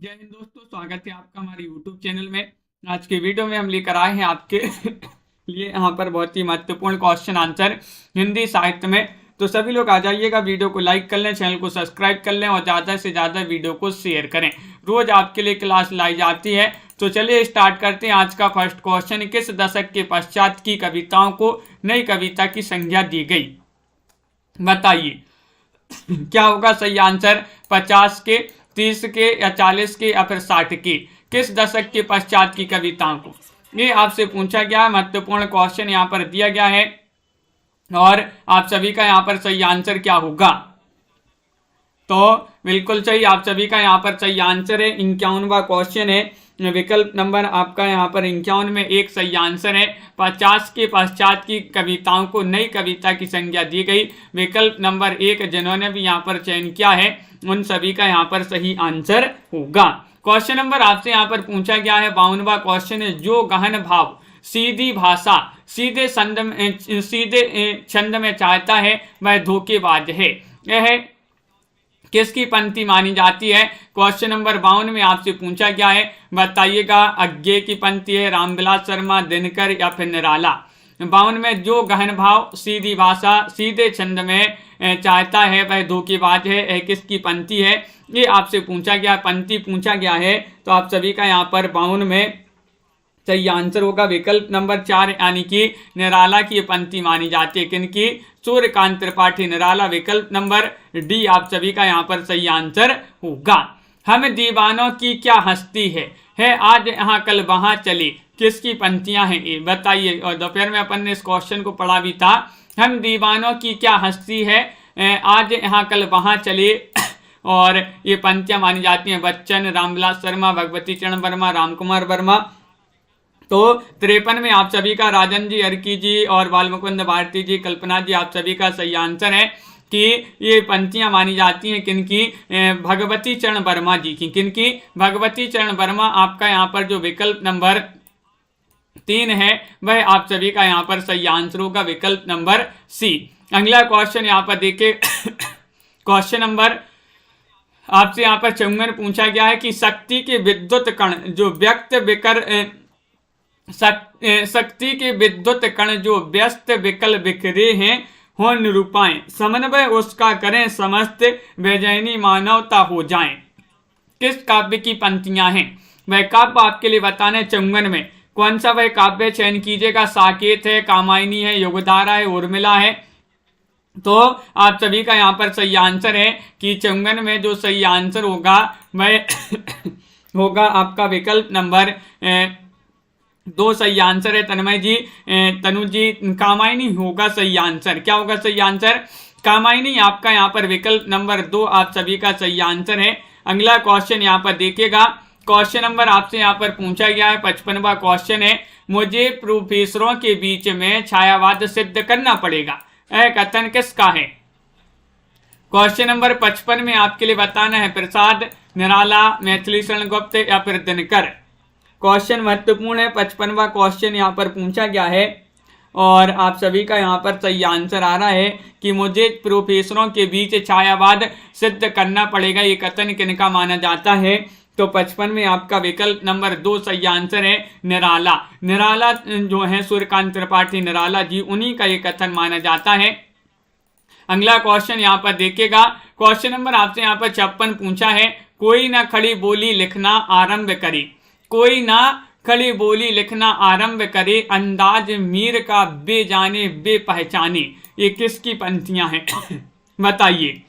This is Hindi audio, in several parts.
जय हिंद दोस्तों, स्वागत है आपका हमारे YouTube चैनल में। आज के वीडियो में हम लेकर आए हैं आपके लिए यहाँ पर बहुत ही महत्वपूर्ण क्वेश्चन आंसर हिंदी साहित्य में। तो सभी लोग आ जाइएगा, वीडियो को लाइक कर लें, चैनल को सब्सक्राइब कर लें और ज़्यादा से ज़्यादा वीडियो को शेयर करें। रोज आपके लिए क्लास लाई जाती है। तो चलिए स्टार्ट करते हैं। आज का फर्स्ट क्वेश्चन, किस दशक के पश्चात की कविताओं को नई कविता की संज्ञा दी गई? बताइए क्या होगा सही आंसर? 50 के, 30 के या 40 के या फिर 60 के? किस दशक के पश्चात की कविताओं को, ये आपसे पूछा गया। महत्वपूर्ण क्वेश्चन यहाँ पर दिया गया है और आप सभी का यहाँ पर सही आंसर क्या होगा? तो बिल्कुल सही, आप सभी का यहाँ पर सही आंसर है 51वां क्वेश्चन है। विकल्प नंबर आपका यहाँ पर 51 में एक सही आंसर है। 50 के पश्चात की कविताओं को नई कविता की संज्ञा दी गई। विकल्प नंबर 1 जिन्होंने भी यहाँ पर चयन किया है उन सभी का यहाँ पर सही आंसर होगा। क्वेश्चन नंबर आपसे यहाँ पर पूछा गया है 52वां क्वेश्चन है, जो गहन भाव सीधी भाषा सीधे छंद में चाहता है वह धोखेबाज है। यह किसकी पंक्ति मानी जाती है? क्वेश्चन नंबर 52 में आपसे पूछा गया है, बताइएगा। अज्ञे की पंक्ति है, रामविलास शर्मा, दिनकर या फिर निराला? 52 में जो गहन भाव सीधी भाषा सीधे छंद में चाहता है वह धोखेबाज है, किसकी पंक्ति है? ये आपसे पूछा गया, पंक्ति पूछा गया है। तो आप सभी का यहाँ पर 52 में सही आंसर होगा विकल्प नंबर 4 यानी कि निराला की पंक्ति मानी जाती है। किनकी? सूर्यकांत त्रिपाठी, निराला। विकल्प नंबर डी आप सभी का यहाँ पर सही आंसर होगा। हम दीवानों की क्या हस्ती है आज यहाँ कल वहां चली, किसकी पंक्तियां हैं ये? बताइए। और दोपहर में अपन ने इस क्वेश्चन को पढ़ा भी था। हम दीवानों की क्या हस्ती है आज यहाँ कल वहां चली, और ये पंक्तियां मानी जाती हैं बच्चन, रामविलास शर्मा, भगवती चरण वर्मा, रामकुमार वर्मा। तो 53 में आप सभी का राजन जी, अर्की जी और बालमुकुंद भारती जी, कल्पना जी, आप सभी का सही आंसर है कि ये पंक्तियां मानी जाती हैं किनकी? भगवती चरण वर्मा जी की। किनकी? भगवती चरण वर्मा। आपका यहाँ पर जो विकल्प नंबर 3 है वह आप सभी का यहाँ पर सही आंसर होगा, विकल्प नंबर सी। अगला क्वेश्चन यहाँ पर देखिए क्वेश्चन नंबर आपसे यहाँ पर 54 पूछा गया है कि शक्ति के विद्युत कण जो व्यक्त विकर शक्ति के विद्युत कण जो व्यस्त विकल बिखरे हैं हो निरूपाएं, समन्वय उसका करें, समस्त बेचैनी मानवता हो जाएं। किस काव्य की पंक्तियां हैं? वह काव्य आपके लिए बताना है 54 में। कौन सा वह काव्य चयन कीजिएगा? साकेत है, कामायनी है, युगधारा है, उर्मिला है? तो आप सभी का यहाँ पर सही आंसर है कि 54 में जो सही आंसर होगा वह होगा आपका विकल्प नंबर 2 सही आंसर है। तन्मय जी, तनु जी, कामायनी होगा सही आंसर। क्या होगा सही आंसर? कामायनी। आपका यहाँ पर विकल्प नंबर 2 आप सभी का सही आंसर है। अगला क्वेश्चन यहाँ पर देखिएगा। क्वेश्चन नंबर आपसे यहाँ पर पूछा गया है 55वां क्वेश्चन है, मुझे प्रोफेसरों के बीच में छायावाद सिद्ध करना पड़ेगा, यह कथन किसका है? क्वेश्चन नंबर 55 में आपके लिए बताना है प्रसाद, निराला, मैथिली शरण गुप्त या फिर दिनकर? क्वेश्चन महत्वपूर्ण है। 55वां क्वेश्चन यहाँ पर पूछा गया है और आप सभी का यहाँ पर सही आंसर आ रहा है कि मुझे प्रोफेसरों के बीच छायावाद सिद्ध करना पड़ेगा, ये कथन किनका माना जाता है? तो 55 में आपका विकल्प नंबर 2 सही आंसर है, निराला। निराला जो है सूर्यकांत त्रिपाठी, निराला जी, उन्हीं का ये कथन माना जाता है। अगला क्वेश्चन यहाँ पर देखिएगा। क्वेश्चन नंबर आपसे यहाँ पर 56 पूछा है, कोई ना खड़ी बोली लिखना आरंभ करी, कोई ना खड़ी बोली लिखना आरंभ करे, अंदाज मीर का बेजाने बेपहचाने, ये किसकी पंक्तियां हैं? बताइए।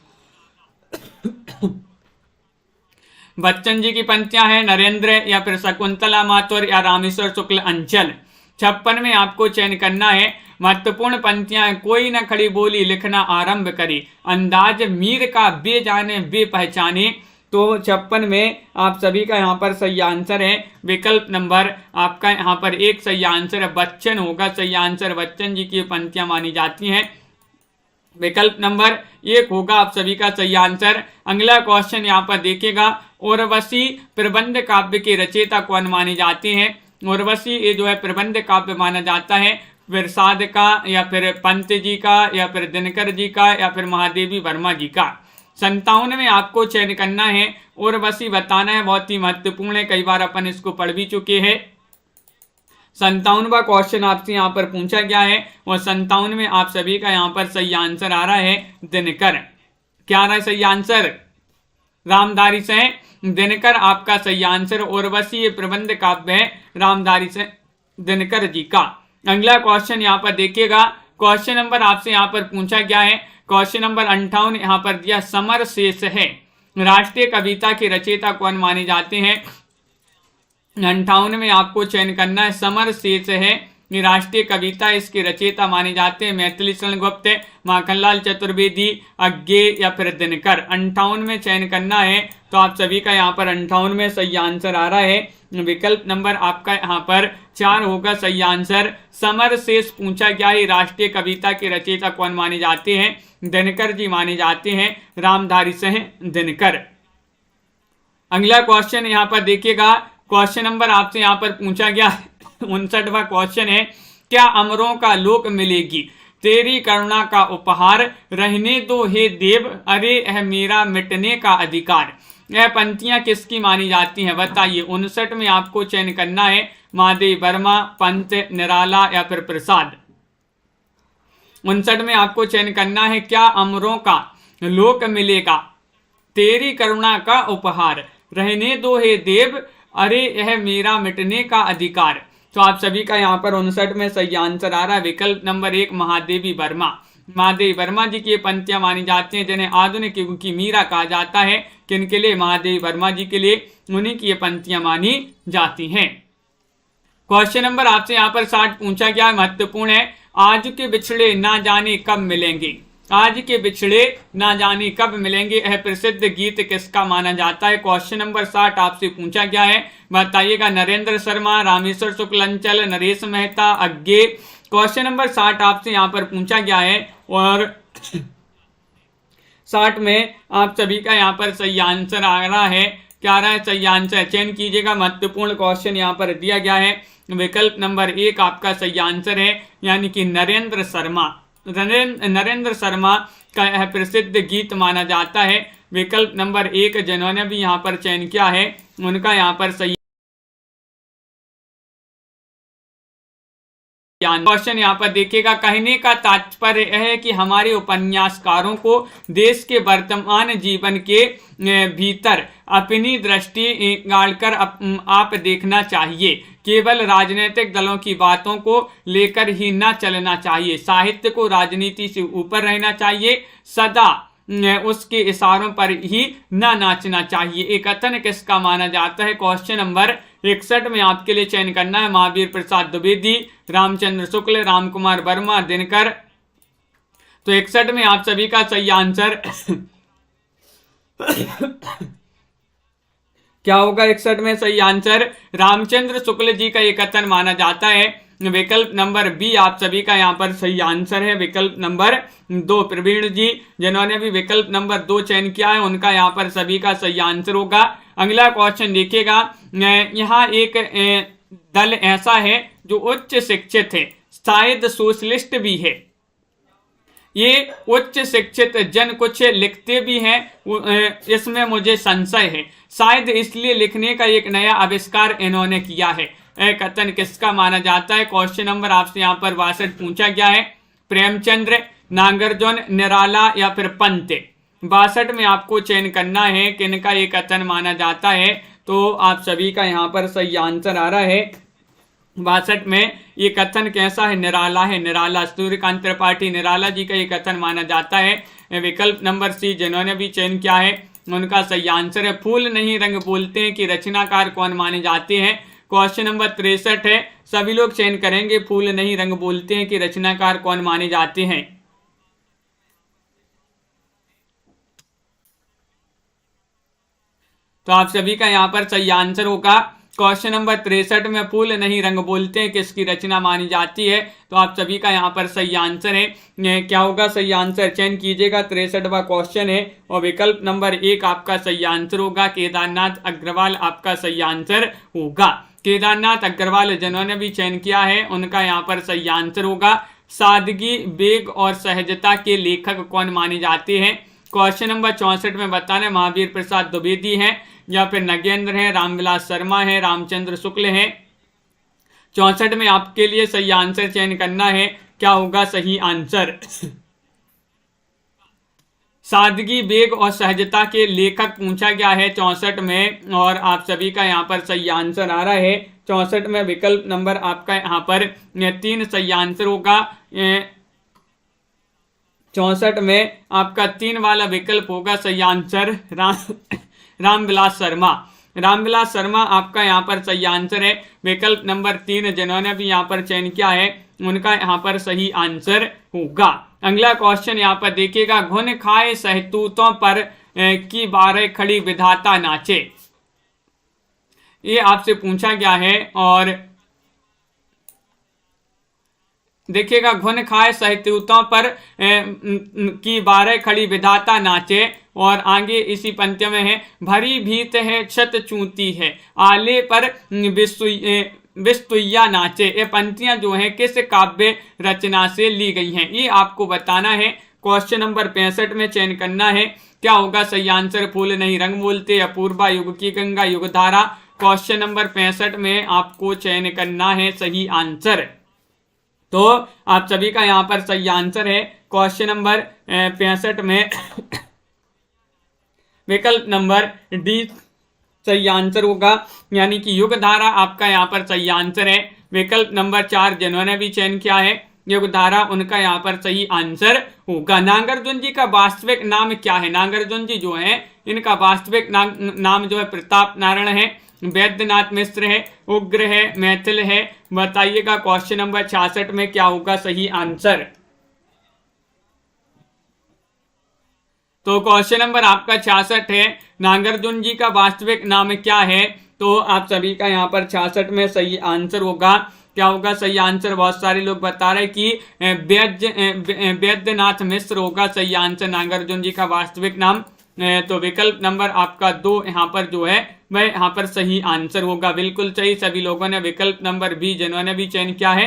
बच्चन जी की पंक्तियां हैं, नरेंद्र या फिर शकुंतला माथुर या रामेश्वर शुक्ल अंचल? 56 में आपको चयन करना है। महत्वपूर्ण पंक्तियां हैं, कोई न खड़ी बोली लिखना आरंभ करे, अंदाज मीर का बेजाने बेपहचाने। तो 56 में आप सभी का यहाँ पर सही आंसर है विकल्प नंबर आपका यहाँ पर 1 सही आंसर है, बच्चन होगा सही आंसर। बच्चन जी की पंक्तियां मानी जाती हैं, विकल्प नंबर 1 होगा आप सभी का सही आंसर। अगला क्वेश्चन यहाँ पर देखिएगा, उर्वशी प्रबंध काव्य के रचयिता कौन माने जाते हैं? उर्वशी ये जो है प्रबंध काव्य माना जाता है प्रसाद का या फिर पंत जी का या फिर दिनकर जी का या फिर महादेवी वर्मा जी का? 57 में आपको चयन करना है उर्वशी बताना है, बहुत ही महत्वपूर्ण है, कई बार अपन इसको पढ़ भी चुके हैं। 57वां क्वेश्चन आपसे यहाँ पर पूछा गया है और 57 में आप सभी का यहाँ पर सही आंसर आ रहा है दिनकर। क्या आ रहा है सही आंसर? रामधारी से दिनकर आपका सही आंसर। उर्वशी ये प्रबंध काव्य है रामधारी से दिनकर जी का। अगला क्वेश्चन यहाँ पर देखिएगा, क्वेश्चन नंबर आपसे यहाँ पर पूछा गया है, क्वेश्चन नंबर 58 यहाँ पर दिया समर शेष है राष्ट्रीय कविता के रचयिता कौन माने जाते हैं? 58 में आपको चयन करना है समर शेष है ये राष्ट्रीय कविता, इसके रचयिता माने जाते हैं मैथिली शरण गुप्त, माखनलाल चतुर्वेदी, अज्ञे या फिर दिनकर। 58 में चयन करना है, तो आप सभी का यहाँ पर 58 में सही आंसर आ रहा है। विकल्प नंबर आपका यहाँ पर 4 होगा सही आंसर। समर शेष पूछा गया है राष्ट्रीय कविता के रचयिता कौन माने जाते हैं? दिनकर जी माने जाते हैं, रामधारी सिंह दिनकर। अगला क्वेश्चन यहाँ पर देखिएगा, क्वेश्चन नंबर आपसे यहाँ पर पूछा गया 59वां क्वेश्चन है, क्या अमरों का लोक मिलेगी तेरी करुणा का उपहार, रहने दो हे देव अरे यह मेरा मिटने का अधिकार। यह पंक्तियां किसकी मानी जाती हैं बताइए। 59 में आपको चयन करना है महादेव वर्मा, पंत, निराला या फिर प्रसाद। 59 में आपको चयन करना है, क्या अमरों का लोक मिलेगा तेरी करुणा का उपहार, रहने दो हे देव अरे यह मेरा मिटने का अधिकार। तो आप सभी का यहाँ पर 59 में सही आंसर आ रहा है विकल्प नंबर 1 महादेवी वर्मा। महादेवी वर्मा जी की ये पंक्तियां मानी जाती हैं, जिन्हें आधुनिक युग की मीरा कहा जाता है। किनके लिए? महादेवी वर्मा जी के लिए, उन्हीं की ये पंक्तियां मानी जाती हैं। क्वेश्चन नंबर आपसे यहाँ पर 60 पूछा गया है, महत्वपूर्ण है, आज के बिछड़े ना जाने कब मिलेंगे। आज के बिछड़े ना जाने कब मिलेंगे, यह प्रसिद्ध गीत किसका माना जाता है? क्वेश्चन नंबर 60 आपसे पूछा गया है, बताइएगा। नरेंद्र शर्मा, रामेश्वर शुक्लांचल, नरेश मेहता, अज्ञे। क्वेश्चन नंबर 60 आपसे यहाँ पर पूछा गया है और 60 में आप सभी का यहाँ पर सही आंसर आ रहा है। क्या आ रहा है सही आंसर? चयन कीजिएगा, महत्वपूर्ण क्वेश्चन यहाँ पर दिया गया है। विकल्प नंबर 1 आपका सही आंसर है, यानी कि नरेंद्र शर्मा। नरेंद्र शर्मा का यह प्रसिद्ध गीत माना जाता है। विकल्प नंबर 1 जिन्होंने भी यहाँ पर चयन किया है उनका यहाँ पर सही क्वेश्चन यहाँ पर देखिएगा। कहने का तात्पर्य है कि हमारे उपन्यासकारों को देश के वर्तमान जीवन के भीतर अपनी दृष्टि गाड़कर आप देखना चाहिए। केवल राजनीतिक दलों की बातों को लेकर ही न चलना चाहिए। साहित्य को राजनीति से ऊपर रहना चाहिए। सदा उसके इशारों पर ही न नाचना चाहिए। एक कथन किसका माना जाता है? क्वेश्चन नंबर 61 में आपके लिए चयन करना है। महावीर प्रसाद द्विवेदी, रामचंद्र शुक्ल, रामकुमार वर्मा, दिनकर। तो 61 में आप सभी का सही आंसर क्या होगा? 61 में सही आंसर रामचंद्र शुक्ल जी का एक कथन माना जाता है। विकल्प नंबर बी आप सभी का यहाँ पर सही आंसर है। विकल्प नंबर 2 प्रवीण जी, जिन्होंने भी विकल्प नंबर 2 चयन किया है, उनका यहाँ पर सभी का सही आंसर होगा। अगला क्वेश्चन देखिएगा। यहाँ एक दल ऐसा है जो उच्च शिक्षित है, शायद सोशलिस्ट भी है। ये उच्च शिक्षित जन कुछ लिखते भी हैं, इसमें मुझे संशय है। शायद इसलिए लिखने का एक नया आविष्कार इन्होंने किया है। कथन किसका माना जाता है? क्वेश्चन नंबर आपसे यहाँ पर 62 पूछा गया है। प्रेमचंद्र, नागार्जुन, निराला या फिर पंत। 62 में आपको चयन करना है किनका ये कथन माना जाता है। तो आप सभी का यहाँ पर सही आंसर आ रहा है। 62 में ये कथन कैसा है? निराला है। निराला, सूर्यकांत त्रिपाठी निराला जी का ये कथन माना जाता है। विकल्प नंबर सी जिन्होंने भी चयन किया है उनका सही आंसर है। फूल नहीं रंग बोलते हैं कि रचनाकार कौन माने जाते हैं? क्वेश्चन नंबर 63 है। सभी लोग चयन करेंगे फूल नहीं रंग बोलते हैं कि रचनाकार कौन माने जाते हैं। तो आप सभी का यहाँ पर सही आंसर होगा क्वेश्चन नंबर 63 में फूल नहीं रंग बोलते हैं किसकी रचना मानी जाती है। तो आप सभी का यहाँ पर सही आंसर है। क्या होगा सही आंसर? चयन कीजिएगा, 63वां क्वेश्चन है और विकल्प नंबर 1 आपका सही आंसर होगा। केदारनाथ अग्रवाल आपका सही आंसर होगा। केदारनाथ अग्रवाल जिन्होंने भी चयन किया है उनका यहाँ पर सही आंसर होगा। सादगी, वेग और सहजता के लेखक कौन माने जाते हैं? क्वेश्चन नंबर 64 में बताना है महावीर प्रसाद द्विवेदी है या फिर नगेंद्र है, रामविलास शर्मा है, रामचंद्र शुक्ल है। 64 में आपके लिए सही आंसर चयन करना है, क्या होगा सही आंसर। सादगी, वेग और सहजता के लेखक पूछा गया है 64 में, और आप सभी का यहाँ पर सही आंसर आ रहा है 64 में। विकल्प नंबर आपका यहाँ पर 3 सही आंसर होगा। 64 में आपका 3 वाला विकल्प होगा सही आंसर, रामविलास शर्मा। रामविलास शर्मा आपका यहाँ पर सही आंसर है। विकल्प नंबर 3 जिन्होंने भी यहाँ पर चयन किया है उनका यहाँ पर सही आंसर होगा। अगला क्वेश्चन यहाँ पर देखिएगा, घुन खाए सहतूतों पर की बारह खड़ी विधाता नाचे। ये आपसे पूछा गया है और देखिएगा, घुन खाए सहतूतों पर की बारह खड़ी विधाता नाचे, और आगे इसी पंक्ति में है, भरी भीत है छत चूती है, आले पर विस्तुया नाचे। ये पंक्तियां जो हैं किस काव्य रचना से ली गई हैं, ये आपको बताना है। क्वेश्चन नंबर 65 में चयन करना है, क्या होगा सही आंसर। फूल नहीं रंग बोलते, अपूर्वा, युग की गंगा, युगधारा। क्वेश्चन नंबर 65 में आपको चयन करना है सही आंसर। तो आप सभी का यहाँ पर सही आंसर है क्वेश्चन नंबर 65 में विकल्प नंबर डी सही आंसर होगा, यानी कि युगधारा आपका यहाँ पर सही आंसर है। विकल्प नंबर 4 जिन्होंने भी चयन किया है युगधारा, उनका यहाँ पर सही आंसर होगा। नागार्जुन जी का वास्तविक नाम क्या है। नागार्जुन जी जो है इनका वास्तविक नाम जो है प्रताप नारायण है, वैद्यनाथ मिश्र है, उग्र है, मैथिल है। बताइएगा क्वेश्चन नंबर 66 में क्या होगा सही आंसर। तो क्वेश्चन नंबर आपका 66 है, नागार्जुन जी का वास्तविक नाम क्या है। तो आप सभी का यहाँ पर 66 में सही आंसर होगा, क्या होगा सही आंसर। बहुत सारे लोग बता रहे कि वैद्यनाथ मिश्र होगा सही आंसर नागार्जुन जी का वास्तविक नाम। तो विकल्प नंबर आपका 2 यहाँ पर जो है वह यहाँ पर सही आंसर होगा। बिल्कुल सही, सभी लोगों ने विकल्प नंबर बी जिन्होंने भी चयन किया है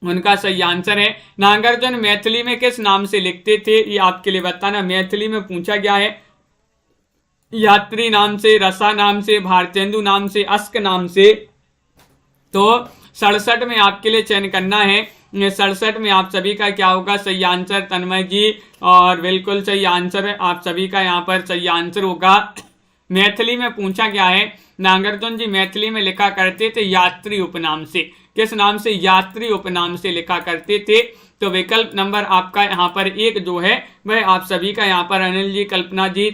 उनका सही आंसर है। नागार्जुन मैथिली में किस नाम से लिखते थे, ये आपके लिए बताना। मैथिली में पूछा गया है यात्री नाम से, रसा नाम से, भारतेंदु नाम से, अस्क नाम से। तो 67 में आपके लिए चयन करना है। 67 में आप सभी का क्या होगा सही आंसर, तन्मय जी, और बिल्कुल सही आंसर है आप सभी का यहाँ पर सही आंसर होगा। मैथिली में पूछा गया है, नागार्जुन जी मैथिली में लिखा करते थे यात्री उपनाम से। किस नाम से, यात्री उपनाम से लिखा करते थे। तो विकल्प नंबर आपका यहाँ पर 1 जो है वह आप सभी का यहाँ पर अनिल जी, कल्पना जी,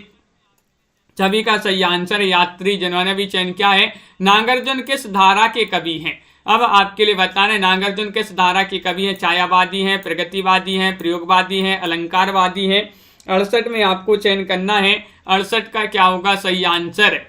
सभी का सही आंसर है यात्री जिन्होंने भी चयन किया है। नागार्जुन किस धारा के कवि हैं। अब आपके लिए बताना है नागार्जुन किस धारा के कवि हैं। छायावादी हैं, प्रगतिवादी हैं, प्रयोगवादी हैं, अलंकारवादी हैं। 68 में आपको चयन करना है, 68 का क्या होगा सही आंसर।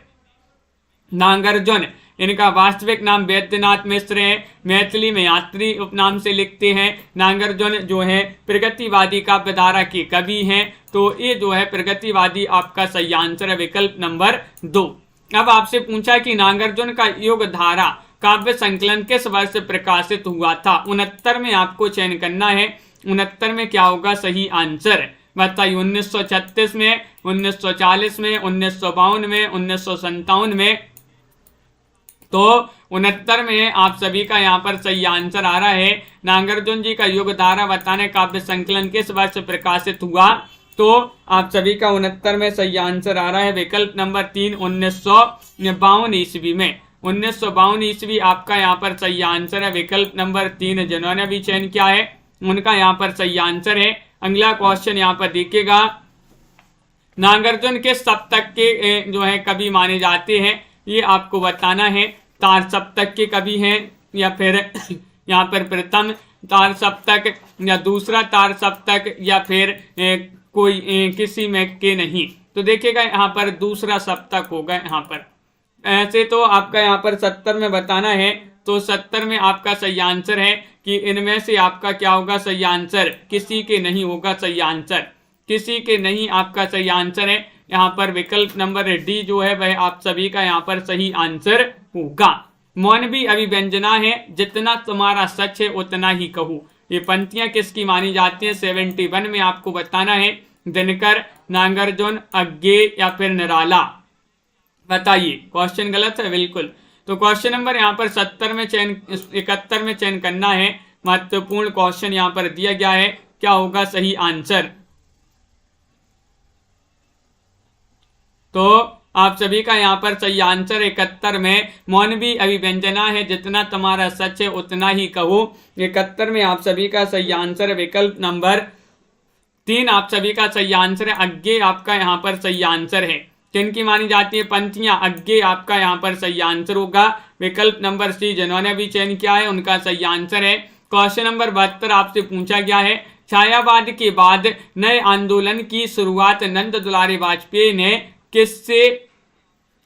नागार्जुन इनका वास्तविक नाम वैद्यनाथ मिश्र है, मैथिली में यात्री उपनाम से लिखते हैं। नागार्जुन जो है प्रगतिवादी काव्यधारा के कवि हैं। तो ये जो है प्रगतिवादी आपका सही आंसर है, विकल्प नंबर 2। अब आपसे पूछा कि नागार्जुन का युगधारा काव्य संकलन किस वर्ष प्रकाशित हुआ था। 69 में आपको चयन करना है, 69 में क्या होगा सही आंसर। बताइए 1936 में, 1940 में, 1952 में, 1957 में। तो 69 में आप सभी का यहाँ पर सही आंसर आ रहा है। नागार्जुन जी का युगधारा बताने काव्य संकलन किस वर्ष प्रकाशित हुआ। तो आप सभी का 69 में सही आंसर आ रहा है, विकल्प नंबर 3 1952 ईस्वी में। 1952 ईस्वी आपका यहाँ पर सही आंसर है, विकल्प नंबर 3 जिन्होंने भी चयन किया है उनका यहाँ पर सही आंसर है। अगला क्वेश्चन यहाँ पर देखिएगा, नागार्जुन के सप्तक के जो है कवि माने जाते हैं, ये आपको बताना है। तार सप्तक के कवि हैं या फिर यहाँ पर प्रथम तार सप्तक या दूसरा तार सप्तक या फिर कोई किसी में के नहीं। तो देखिएगा यहाँ पर दूसरा सप्तक होगा यहाँ पर। ऐसे तो आपका यहाँ पर 70 में बताना है। तो 70 में आपका सही आंसर है कि इनमें से आपका क्या होगा सही आंसर, किसी के नहीं होगा सही आंसर, किसी के नहीं आपका सही आंसर है। यहाँ पर विकल्प नंबर डी जो है वह आप सभी का यहाँ पर सही आंसर होगा। मौन भी अभिव्यंजना है, जितना तुम्हारा सच है उतना ही कहूँ। ये पंक्तियां किसकी मानी जाती हैं। 71 में आपको बताना है दिनकर, नागार्जुन, अज्ञे या फिर निराला। बताइए, क्वेश्चन गलत है बिल्कुल। तो क्वेश्चन नंबर यहाँ पर 71 में चयन करना है। महत्वपूर्ण क्वेश्चन यहाँ पर दिया गया है, क्या होगा सही आंसर। तो आप सभी का यहाँ पर सही आंसर 71 में मौनवी अभिव्यंजना है, जितना तुम्हारा सच है उतना ही कहो। 71 में आप सभी का सही आंसर विकल्प नंबर 3 आप सभी का सही आंसर है। अज्ञे आपका यहाँ पर सही आंसर है। किनकी मानी जाती है पंक्तियां, अज्ञे आपका यहाँ पर सही आंसर होगा। विकल्प नंबर सी जिन्होंने भी चयन किया है उनका सही आंसर है। क्वेश्चन नंबर 72 आपसे पूछा गया है, छायावाद के बाद नए आंदोलन की शुरुआत नंद दुलारी वाजपेयी ने किससे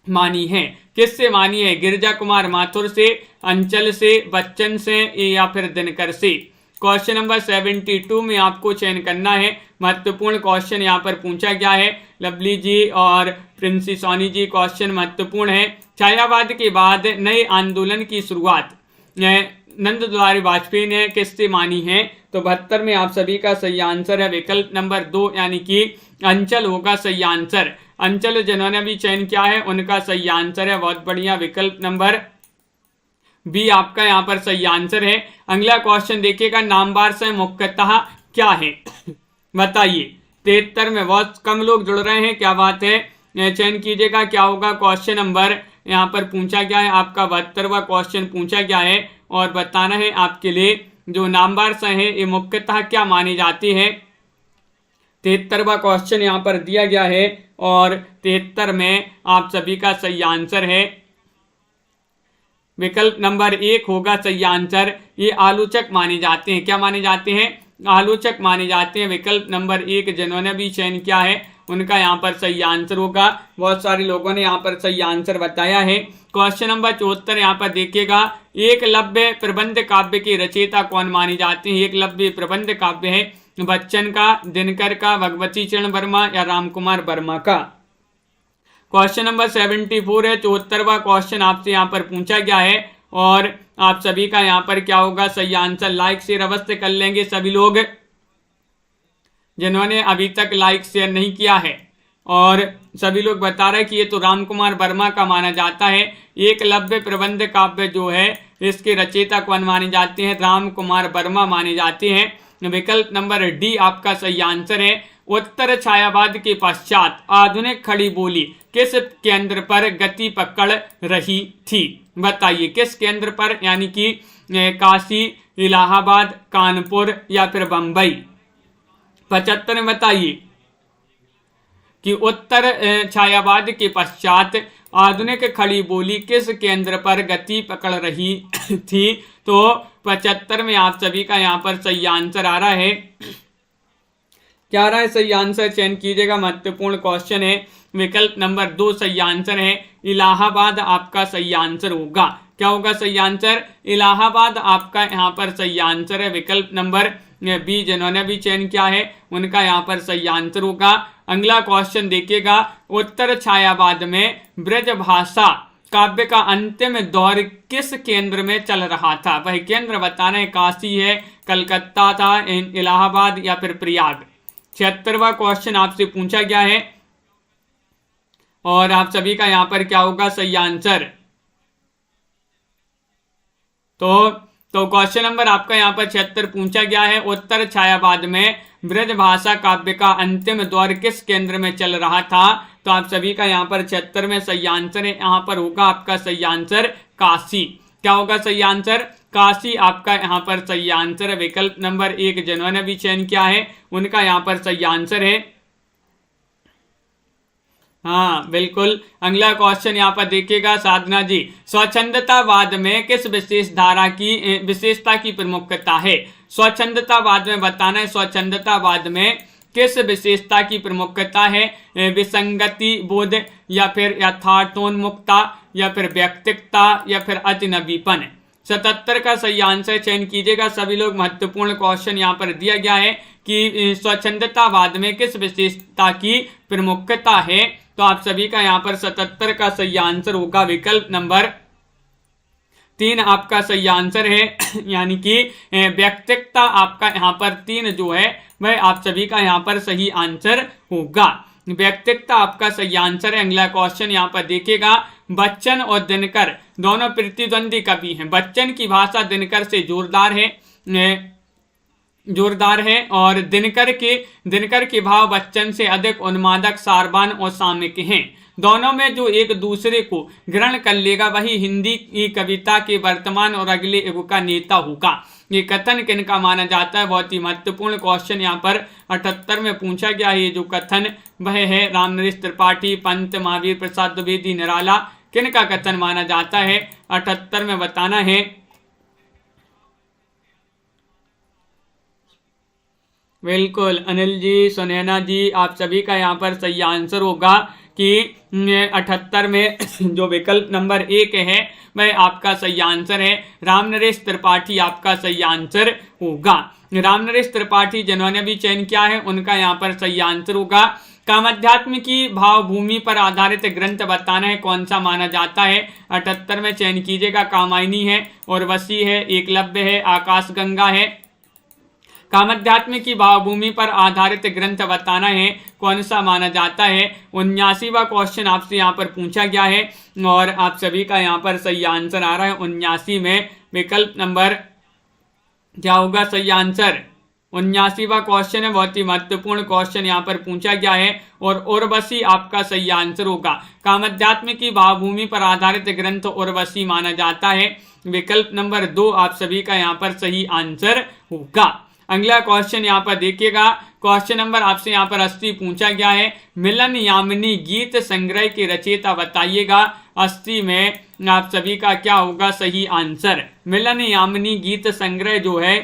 मानी है। किससे मानी है? गिरिजा कुमार माथुर से, अंचल से, बच्चन से या फिर दिनकर से। क्वेश्चन नंबर 72 में आपको चयन करना है। महत्वपूर्ण क्वेश्चन यहाँ पर पूछा गया है। लवली जी और प्रिंसी सोनी जी, क्वेश्चन महत्वपूर्ण है। छायावाद के बाद नए आंदोलन की शुरुआत नंद दुलारी वाजपेयी ने किससे मानी है। तो 72 में आप सभी का सही आंसर है विकल्प नंबर 2 यानी कि अंचल होगा सही आंसर। अंचल जिन्होंने भी चयन किया है उनका सही आंसर है। बहुत बढ़िया, विकल्प नंबर बी आपका यहाँ पर सही आंसर है। अगला क्वेश्चन देखिएगा, नामवार से मुख्यतः क्या है। बताइए, 73 में बहुत कम लोग जुड़ रहे हैं, क्या बात है। चयन कीजिएगा क्या होगा। क्वेश्चन नंबर यहाँ पर पूछा गया है, आपका 72वां क्वेश्चन पूछा गया है और बताना है आपके लिए जो नामवार से है ये मुख्यतः क्या मानी जाती है। 73वां क्वेश्चन यहाँ पर दिया गया है और 73 में आप सभी का सही आंसर है विकल्प नंबर 1 होगा सही आंसर। ये आलोचक माने जाते हैं। क्या माने जाते हैं? आलोचक माने जाते हैं। विकल्प नंबर 1 जिन्होंने भी चयन किया है उनका यहाँ पर सही आंसर होगा। बहुत सारे लोगों ने यहाँ पर सही आंसर बताया है। क्वेश्चन नंबर 74 यहाँ पर देखिएगा, एकलव्य प्रबंध काव्य के रचयिता कौन माने जाते हैं। एकलव्य प्रबंध काव्य है बच्चन का, दिनकर का, भगवती चरण वर्मा या राम कुमार वर्मा का। क्वेश्चन नंबर 74 है, 74वां क्वेश्चन आपसे यहाँ पर पूछा गया है और आप सभी का यहाँ पर क्या होगा सही आंसर। लाइक शेयर अवश्य कर लेंगे सभी लोग जिन्होंने अभी तक लाइक शेयर नहीं किया है। और सभी लोग बता रहे हैं कि ये तो राम कुमार वर्मा का माना जाता है। एकलव्य प्रबंध काव्य जो है इसके रचयिता कौन माने जाते हैं? राम कुमार वर्मा माने जाते हैं। विकल्प नंबर डी आपका सही आंसर है। उत्तर छायावाद के पश्चात आधुनिक खड़ी बोली किस केंद्र पर गति पकड़ रही थी। बताइए किस केंद्र पर, यानी कि काशी, इलाहाबाद, कानपुर या फिर बंबई। 75 में बताइए कि उत्तर छायावाद के पश्चात आधुनिक खड़ी बोली किस केंद्र पर गति पकड़ रही थी। तो 75 में आप सभी का यहाँ पर सही आंसर आ रहा है। क्या आ रहा है सही आंसर? चयन कीजिएगा, महत्वपूर्ण क्वेश्चन है। विकल्प नंबर 2 सही आंसर है। इलाहाबाद आपका सही आंसर होगा। क्या होगा सही आंसर? इलाहाबाद आपका यहाँ पर सही आंसर है। विकल्प नंबर बी जिन्होंने भी चयन किया है उनका यहाँ पर सही आंसर होगा। अगला क्वेश्चन देखिएगा, उत्तर छायावाद में ब्रजभाषा काव्य का अंतिम दौर किस केंद्र में चल रहा था। वह केंद्र बताना है, काशी है, कलकत्ता था, इलाहाबाद या फिर प्रयाग। 76वां क्वेश्चन आपसे पूछा गया है और आप सभी का यहाँ पर क्या होगा सही आंसर। तो क्वेश्चन नंबर आपका यहाँ पर 76 पूछा गया है, उत्तर छायावाद में ब्रजभाषा काव्य का अंतिम दौर किस केंद्र में चल रहा था। तो आप सभी का यहाँ पर 76 में सही आंसर है। यहाँ पर होगा आपका सही आंसर काशी। क्या होगा सही आंसर? काशी आपका यहाँ पर सही आंसर है। विकल्प नंबर 1 जिन्होंने भी चयन किया है उनका यहाँ पर सही आंसर है। हाँ बिल्कुल। अगला क्वेश्चन यहाँ पर देखिएगा, साधना जी, स्वच्छंदतावाद में किस विशेषता की प्रमुखता है। स्वच्छंदतावाद में बताना है, स्वच्छंदतावाद में किस विशेषता की प्रमुखता है। विसंगति बोध या फिर यथार्थोन्मुखता या फिर व्यक्तिकता या फिर अजनबीपन। 77 का सही आंसर चयन कीजिएगा सभी लोग। महत्वपूर्ण क्वेश्चन यहाँ पर दिया गया है कि स्वच्छंदतावाद में किस विशेषता की प्रमुखता है। तो आप सभी का यहाँ पर 77 का सही आंसर होगा विकल्प नंबर 3 आपका सही आंसर है यानी कि व्यक्तिकता आपका यहाँ पर 3 जो है वह आप सभी का यहाँ पर सही आंसर होगा। व्यक्तिकता आपका सही आंसर है। अगला क्वेश्चन यहाँ पर देखिएगा, बच्चन और दिनकर दोनों प्रतिद्वंदी कवि हैं। बच्चन की भाषा दिनकर से जोरदार है और दिनकर के भाव बच्चन से अधिक उन्मादक, सारवान और सामिक हैं। दोनों में जो एक दूसरे को ग्रहण कर लेगा वही हिंदी की कविता के वर्तमान और अगले युग का नेता होगा। ये कथन किनका माना जाता है? बहुत ही महत्वपूर्ण क्वेश्चन यहाँ पर 78 में पूछा गया है। ये जो कथन वह है रामनरेश त्रिपाठी, पंत, महावीर प्रसाद द्विवेदी, निराला। किनका कथन माना जाता है? 78 में बताना है। बिल्कुल अनिल जी, सुनैना जी, आप सभी का यहाँ पर सही आंसर होगा कि 78 में जो विकल्प नंबर 1 है वह आपका सही आंसर है। रामनरेश त्रिपाठी आपका सही आंसर होगा। रामनरेश त्रिपाठी जिन्होंने भी चयन किया है उनका यहाँ पर सही आंसर होगा। कामाध्यात्म की भावभूमि पर आधारित ग्रंथ बताना है, कौन सा माना जाता है? 78 में चयन कीजिएगा। कामायनी है, उर्वशी है, एकलव्य है, आकाशगंगा है। कामाध्यात्म की भावभूमि पर आधारित ग्रंथ बताना है, कौन सा माना जाता है? 79वां क्वेश्चन आपसे यहाँ पर पूछा गया है और आप सभी का यहाँ पर सही आंसर आ रहा है। 79 में विकल्प नंबर क्या होगा सही आंसर? 79वां क्वेश्चन है, बहुत ही महत्वपूर्ण क्वेश्चन यहाँ पर पूछा गया है और उर्वशी आपका सही आंसर होगा। कामाध्यात्म की भावभूमि पर आधारित ग्रंथ उर्वशी माना जाता है। विकल्प नंबर 2 आप सभी का यहाँ पर सही आंसर होगा। अगला क्वेश्चन यहाँ पर देखिएगा, क्वेश्चन नंबर आपसे यहाँ पर 80 पूछा गया है। मिलन यामिनी गीत संग्रह के रचयिता बताइएगा। 80 में आप सभी का क्या होगा सही आंसर? मिलन यामिनी गीत संग्रह जो है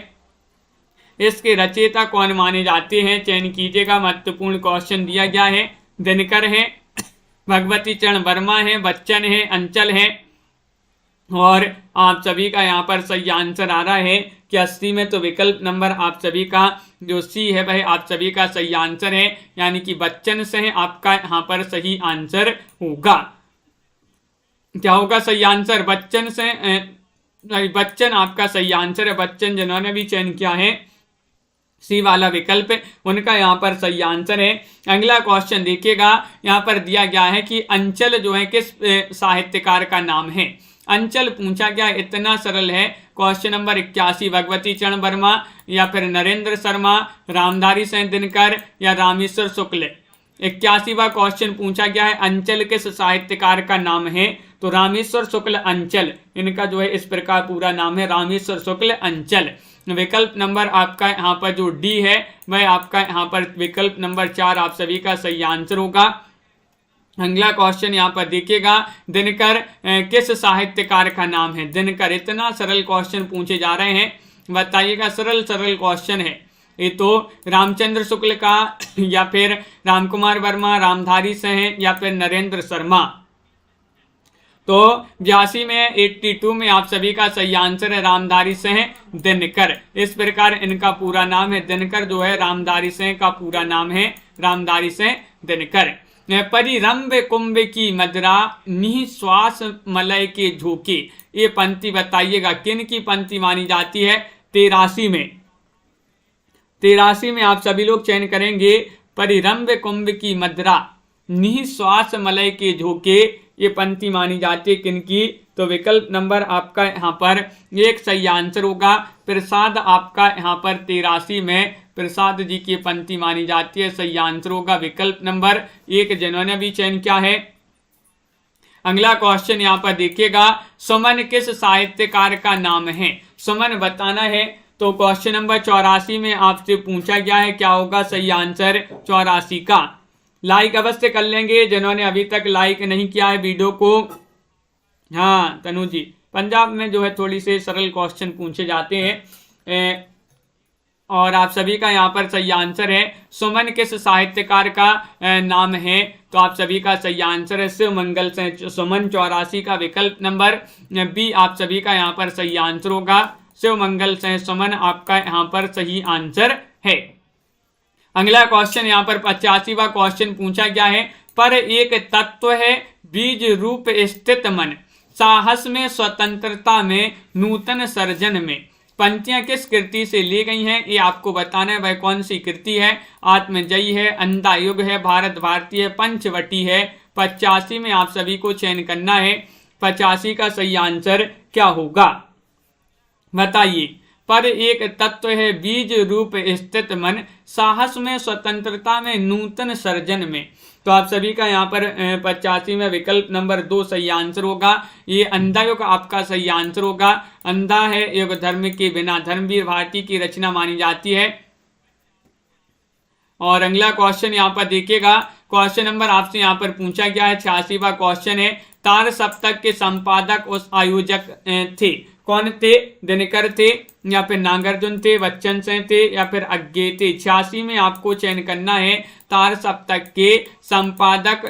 इसके रचयिता कौन माने जाते हैं? चयन कीजिएगा। महत्वपूर्ण क्वेश्चन दिया गया है। दिनकर है, भगवती चरण वर्मा है, बच्चन है, अंचल है और आप सभी का यहाँ पर सही आंसर आ रहा है कि 80 में तो विकल्प नंबर आप सभी का जो सी है वह आप सभी का सही आंसर है, यानी कि बच्चन से आपका यहाँ पर सही आंसर होगा। क्या होगा सही आंसर? बच्चन से बच्चन आपका सही आंसर है। बच्चन जिन्होंने भी चयन किया है सी वाला विकल्प उनका यहाँ पर सही आंसर है। अगला क्वेश्चन देखिएगा, यहाँ पर दिया गया है कि अंचल जो है किस साहित्यकार का नाम है? अंचल पूछा गया, इतना सरल है। क्वेश्चन नंबर 81 भगवती चरण वर्मा या फिर नरेंद्र शर्मा, रामधारी सिंह दिनकर या रामेश्वर शुक्ल। 81वां क्वेश्चन पूछा गया है, अंचल किस साहित्यकार का नाम है? तो रामेश्वर शुक्ल अंचल, इनका जो है इस प्रकार पूरा नाम है रामेश्वर शुक्ल अंचल। विकल्प नंबर आपका यहाँ पर जो डी है वह आपका यहाँ पर विकल्प नंबर 4 आप सभी का सही आंसर होगा। अगला क्वेश्चन यहाँ पर देखिएगा, दिनकर किस साहित्यकार का नाम है? दिनकर, इतना सरल क्वेश्चन पूछे जा रहे हैं, बताइएगा। सरल क्वेश्चन है ये तो। रामचंद्र शुक्ल का या फिर रामकुमार वर्मा, रामधारी सिंह या फिर नरेंद्र शर्मा। तो 82 में 82 में आप सभी का सही आंसर है रामधारी सिंह दिनकर। इस प्रकार इनका पूरा नाम है दिनकर जो है रामधारी सिंह का पूरा नाम है रामधारी सिंह दिनकर। परिरंभ कुंभ की मदरा निःश्वास मलय के झोंके, ये पंक्ति बताइएगा किन की पंक्ति मानी जाती है? 83 में 83 में आप सभी लोग चयन करेंगे। परिरंभ कुंभ की मदरा निःश्वास मलय के झोंके, ये पंक्ति मानी जाती है किनकी? तो विकल्प नंबर आपका यहाँ पर एक सही आंसर होगा। प्रसाद आपका यहाँ पर 83 में प्रसाद जी की पंक्ति मानी जाती है, सही आंसर होगा विकल्प नंबर 1 जिन्होंने भी चयन किया है। अगला क्वेश्चन यहाँ पर देखिएगा, सुमन किस साहित्यकार का नाम है? सुमन बताना है। तो क्वेश्चन नंबर 84 में आपसे पूछा गया है, क्या होगा सही आंसर 84 का? लाइक अवश्य कर लेंगे जिन्होंने अभी तक लाइक नहीं किया है वीडियो को। हाँ तनु जी, पंजाब में जो है थोड़ी से सरल क्वेश्चन पूछे जाते हैं और आप सभी का यहाँ पर सही आंसर है। सुमन किस साहित्यकार का नाम है? तो आप सभी का सही आंसर है शिव मंगल सिंह। सुमन 84 का विकल्प नंबर बी आप सभी का यहाँ पर सही आंसर होगा। शिव मंगल सिंह सुमन आपका यहाँ पर सही आंसर है। अगला क्वेश्चन यहाँ पर 85वां क्वेश्चन पूछा गया है, पर एक तत्व है बीज रूप स्थित मन, साहस में, स्वतंत्रता में, नूतन सर्जन में। पंक्तियां किस कृति से ली गई हैं ये आपको बताना है। वह कौन सी कृति है? आत्मजयी है, अंधा युग है, भारत भारती है, पंचवटी है। 85 में आप सभी को चयन करना है। 85 का सही आंसर क्या होगा बताइए। पर एक तत्व है बीज रूप स्थित मन, साहस में, स्वतंत्रता में, नूतन सर्जन में। तो आप सभी का यहाँ पर 85 में विकल्प नंबर 2 सही आंसर होगा। ये अंधा युग आपका सही आंसर होगा। अंधा है युग धर्म के बिना, धर्मवीर भारती की रचना मानी जाती है। और अगला क्वेश्चन यहाँ पर देखिएगा, क्वेश्चन नंबर आपसे यहाँ पर पूछा गया है 86वां क्वेश्चन है। तार सप्तक के संपादक उस आयोजक थे, कौन थे? दिनकर थे या फिर नागार्जुन थे, बच्चन सिंह थे या फिर अज्ञे थे। 86 में आपको चयन करना है तार सप्तक के संपादक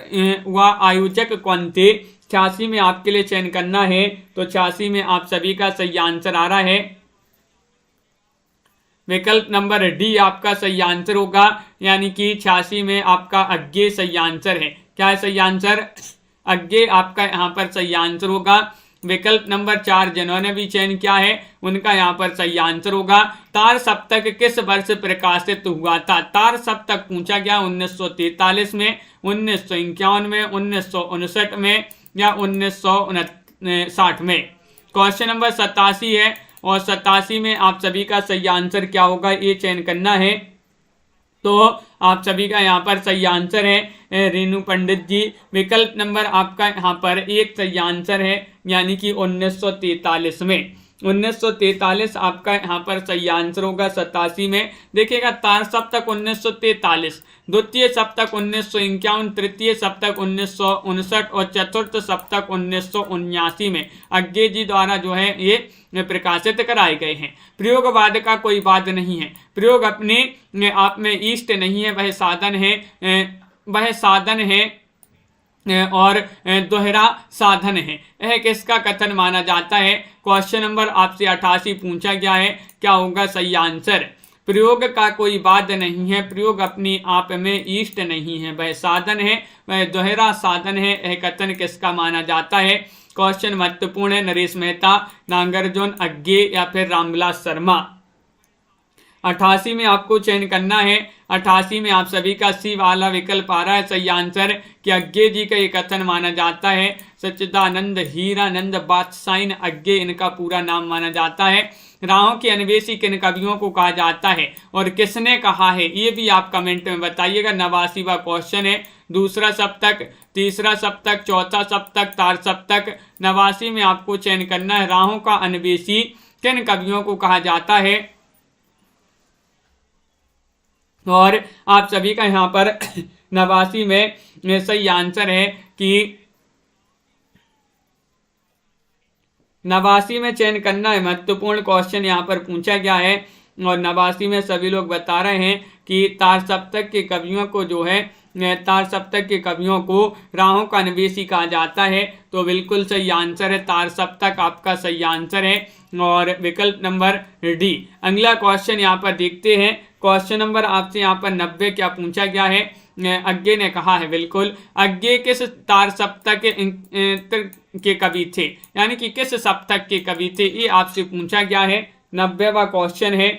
व आयोजक कौन थे। 86 में आपके लिए चयन करना है। तो 86 में आप सभी का सही आंसर आ रहा है विकल्प नंबर डी आपका सही आंसर होगा। यानी कि 86 में आपका अज्ञे सही आंसर है। क्या है सही आंसर? अज्ञे आपका यहाँ पर सही आंसर होगा। विकल्प नंबर 4 जिन्होंने भी चयन किया है उनका यहाँ पर सही आंसर होगा। तार सप्तक किस वर्ष प्रकाशित हुआ था? तार सप्तक पूछा गया 1943 में, 1951 में, 1959 में या 1959 में। क्वेश्चन नंबर 87 है और 87 में आप सभी का सही आंसर क्या होगा ये चयन करना है। तो आप सभी का यहाँ पर सही आंसर है रेणु पंडित जी। विकल्प नंबर आपका यहाँ पर 1 सही आंसर है, यानी कि 1943 में। 1943 आपका यहाँ पर सही आंसर होगा 87 में। देखिएगा तार सप्तक 1943, द्वितीय सप्तक 1951, तृतीय सप्तक 1959 और चतुर्थ सप्तक 1979 में अज्ञे जी द्वारा जो है ये प्रकाशित कराए गए हैं। प्रयोगवाद का कोई वाद नहीं है। प्रयोग अपने आप में इष्ट नहीं है, वह साधन है और दोहरा साधन है। यह किसका कथन माना जाता है? क्वेश्चन नंबर आपसे 88 पूछा गया है। क्या होगा सही आंसर? प्रयोग का कोई वाद नहीं है, प्रयोग अपने आप में इष्ट नहीं है, वह साधन है, वह दोहरा साधन है। यह कथन किसका माना जाता है? क्वेश्चन महत्वपूर्ण है। नरेश मेहता, नागार्जुन, अज्ञे या फिर रामविलास शर्मा। 88 में आपको चयन करना है। 88 में आप सभी का सी वाला विकल्प आ रहा है सही आंसर कि अज्ञे जी का ये कथन माना जाता है। सच्चिदानंद हीरानंद बादशाइन अज्ञे इनका पूरा नाम माना जाता है। राहों के अन्वेषी किन कवियों को कहा जाता है और किसने कहा है ये भी आप कमेंट में बताइएगा। 89वां क्वेश्चन है। दूसरा सप्तक, तीसरा सप्तक, चौथा सप्तक, तार सप्तक। 89 में आपको चयन करना है राहों का अन्वेषी किन कवियों को कहा जाता है। और आप सभी का यहाँ पर 89 में सही आंसर है कि 89 में चयन करना है। महत्वपूर्ण क्वेश्चन यहाँ पर पूछा गया है और 89 में सभी लोग बता रहे हैं कि तार सप्तक के कवियों को जो है तार सप्तक के कवियों को राहों का अन्वेषी कहा जाता है। तो बिल्कुल सही आंसर है, तार सप्तक आपका सही आंसर है और विकल्प नंबर डी। अगला क्वेश्चन यहाँ पर देखते हैं। क्वेश्चन नंबर आपसे यहाँ पर 90 क्या पूछा गया है? अज्ञे ने कहा है, बिल्कुल। अज्ञे किस तार सप्तक के कवि थे, यानी कि किस सप्तक के कवि थे, ये आपसे पूछा गया है। 90वां क्वेश्चन है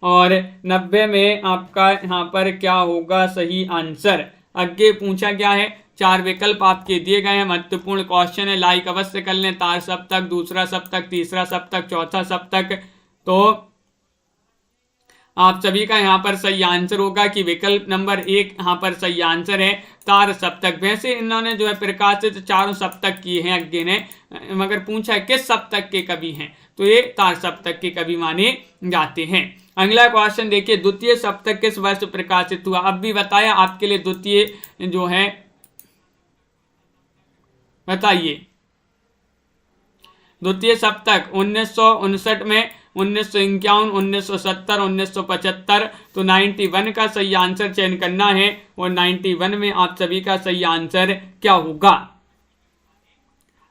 और 90 में आपका यहाँ पर क्या होगा सही आंसर? अज्ञे पूछा गया है। 4 विकल्प आपके दिए गए हैं। महत्वपूर्ण क्वेश्चन है, लाइक अवश्य कर लें। तार सप्तक, दूसरा सप्तक, तीसरा सप्तक, चौथा सप्तक। तो आप सभी का यहाँ पर सही आंसर होगा कि विकल्प नंबर 1 यहाँ पर सही आंसर है, तार सप्तक। वैसे इन्होंने जो है प्रकाशित 4 सप्तक किए हैं अज्ञे ने, मगर पूछा है किस सप्तक के कवि हैं, तो ये तार सप्तक के कवि माने जाते हैं। अगला क्वेश्चन देखिए, द्वितीय सप्तक किस वर्ष प्रकाशित हुआ? अब भी बताया आपके लिए द्वितीय जो है, बताइए। द्वितीय सप्तक 1959 में, 1951, 1970, 1975। तो 91 का सही आंसर चयन करना है और 91 में आप सभी का सही आंसर क्या होगा?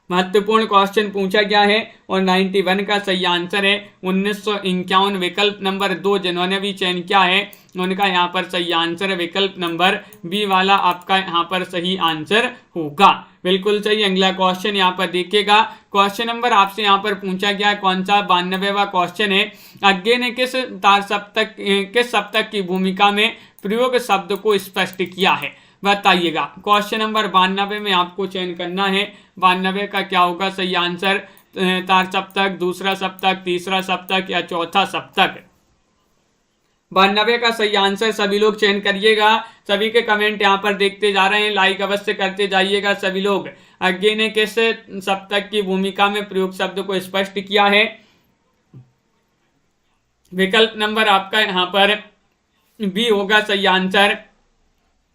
महत्वपूर्ण क्वेश्चन पूछा गया है और 91 का सही आंसर है 1951। विकल्प नंबर 2 जिन्होंने भी चयन किया है उनका यहाँ पर सही आंसर है विकल्प नंबर बी वाला आपका यहाँ पर सही आंसर होगा। बिल्कुल सही। अगला क्वेश्चन यहाँ पर देखिएगा। क्वेश्चन नंबर आपसे यहाँ पर पूछा गया है कौन सा 92वां क्वेश्चन है। अज्ञे ने किस सप्तक की भूमिका में प्रयोग शब्द को स्पष्ट किया है, बताइएगा। क्वेश्चन नंबर 92 में आपको चयन करना है 92 का क्या होगा सही आंसर। तार सप्तक, दूसरा सप्तक, तीसरा सप्तक या चौथा सप्तक। 92 का सही आंसर सभी लोग चयन करिएगा। सभी के कमेंट यहाँ पर देखते जा रहे हैं, लाइक अवश्य करते जाइएगा सभी लोग। अज्ञे ने किस सप्तक की भूमिका में प्रयोग शब्द को स्पष्ट किया है। विकल्प नंबर आपका यहाँ पर बी होगा सही आंसर,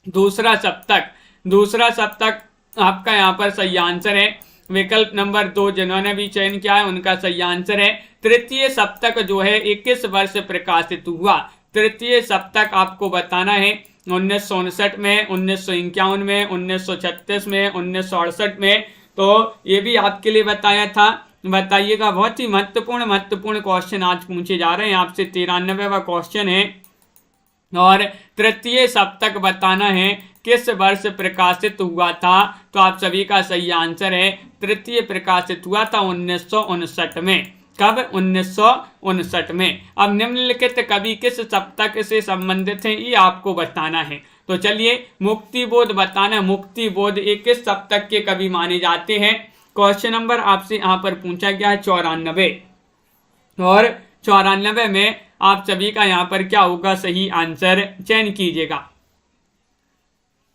दूसरा सप्तक। दूसरा सप्तक आपका यहाँ पर सही आंसर है। विकल्प नंबर 2 जिन्होंने भी चयन किया है उनका सही आंसर है तृतीय सप्तक जो है 21 वर्ष प्रकाशित हुआ। तृतीय सप्तक आपको बताना है 1959 में, 1951 में, 1936 में, 1968 में। तो ये भी आपके लिए बताया था, बताइएगा। बहुत ही महत्वपूर्ण क्वेश्चन आज पूछे जा रहे हैं आपसे। 93वां क्वेश्चन है और तृतीय सप्तक बताना है किस वर्ष प्रकाशित हुआ था। तो आप सभी का सही आंसर है तृतीय प्रकाशित हुआ था 1959 में। कब? 1959 में। अब निम्नलिखित कवि किस सप्तक से संबंधित हैं ये आपको बताना है। तो चलिए मुक्तिबोध बताना। मुक्तिबोध एक किस सप्तक के कवि माने जाते हैं। क्वेश्चन नंबर आपसे यहाँ पर पूछा गया है 94 और 94 में आप सभी का यहाँ पर क्या होगा सही आंसर चयन कीजिएगा।